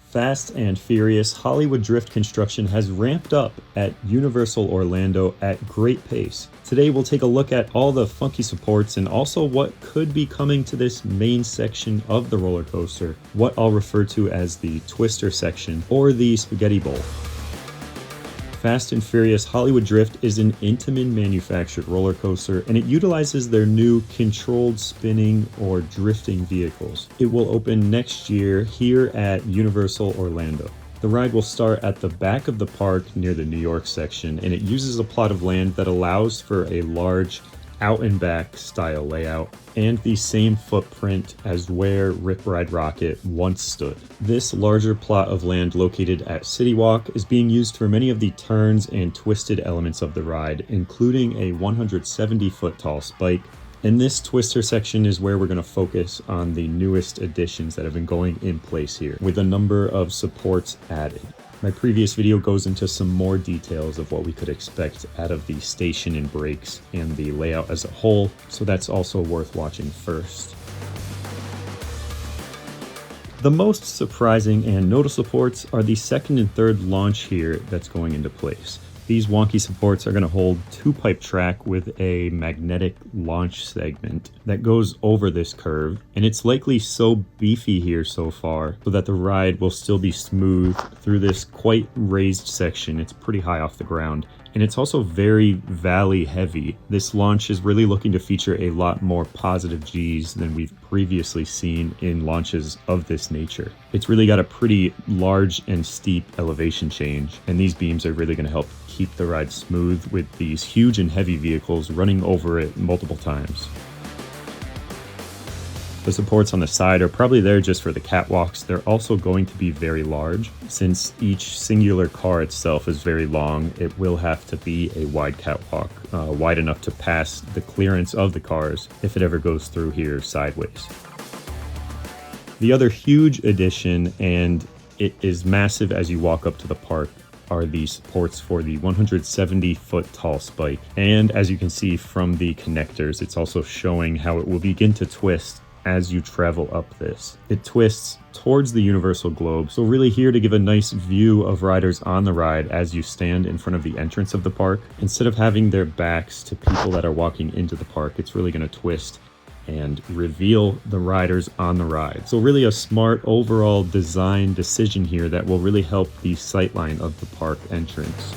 Fast and Furious Hollywood Drift construction has ramped up at Universal Orlando at great pace. Today we'll take a look at all the funky supports and also what could be coming to this main section of the roller coaster, what I'll refer to as the twister section or the spaghetti bowl. Fast and Furious Hollywood Drift is an Intamin manufactured roller coaster, and it utilizes their new controlled spinning or drifting vehicles. It will open next year here at Universal Orlando. The ride will start at the back of the park near the New York section, and it uses a plot of land that allows for a large out and back style layout and the same footprint as where Rip Ride Rockit once stood. This larger plot of land located at CityWalk is being used for many of the turns and twisted elements of the ride, including a 170-foot tall spike. And this twister section is where we're going to focus on the newest additions that have been going in place here, with a number of supports added. My previous video goes into some more details of what we could expect out of the station and brakes and the layout as a whole, so that's also worth watching first. The most surprising and noticeable supports are the second and third launch here that's going into place. These wonky supports are going to hold two pipe track with a magnetic launch segment that goes over this curve, and it's likely so beefy here so far so that the ride will still be smooth through this quite raised section. It's pretty high off the ground, and it's also very valley heavy. This launch is really looking to feature a lot more positive G's than we've previously seen in launches of this nature. It's really got a pretty large and steep elevation change, and these beams are really going to help keep the ride smooth with these huge and heavy vehicles running over it multiple times. The supports on the side are probably there just for the catwalks. They're also going to be very large. Since each singular car itself is very long, it will have to be a wide catwalk, wide enough to pass the clearance of the cars if it ever goes through here sideways. The other huge addition, and it is massive as you walk up to the park, are the supports for the 170-foot tall spike. And as you can see from the connectors, it's also showing how it will begin to twist as you travel up this. It twists towards the Universal Globe, so really here to give a nice view of riders on the ride as you stand in front of the entrance of the park. Instead of having their backs to people that are walking into the park, it's really going to twist and reveal the riders on the ride. So really a smart overall design decision here that will really help the sightline of the park entrance.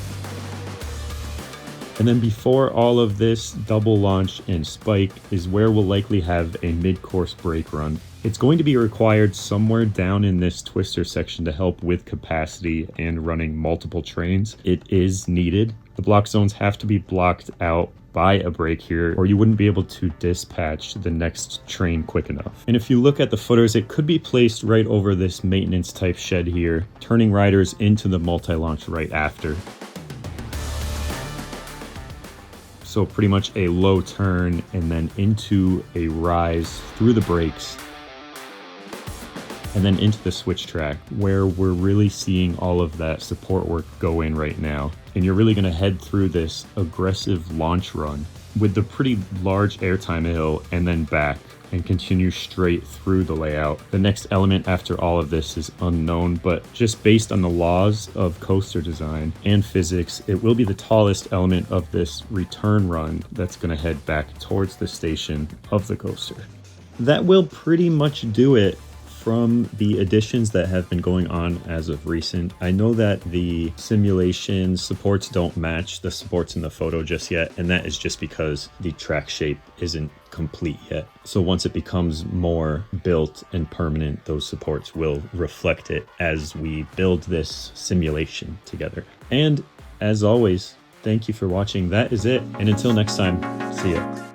And then before all of this, double launch and spike is where we'll likely have a mid-course brake run. It's going to be required somewhere down in this twister section to help with capacity and running multiple trains. It is needed. The block zones have to be blocked out by a brake here, or you wouldn't be able to dispatch the next train quick enough. And if you look at the footers, it could be placed right over this maintenance type shed here, turning riders into the multi-launch right after. So pretty much a low turn and then into a rise through the brakes and then into the switch track, where we're really seeing all of that support work go in right now. And you're really going to head through this aggressive launch run with the pretty large airtime hill and then back and continue straight through the layout. The next element after all of this is unknown, but just based on the laws of coaster design and physics, it will be the tallest element of this return run that's going to head back towards the station of the coaster. That will pretty much do it from the additions that have been going on as of recent. I know that the simulation supports don't match the supports in the photo just yet, and that is just because the track shape isn't complete yet. So once it becomes more built and permanent, those supports will reflect it as we build this simulation together. And as always, thank you for watching. That is it, and until next time, see ya.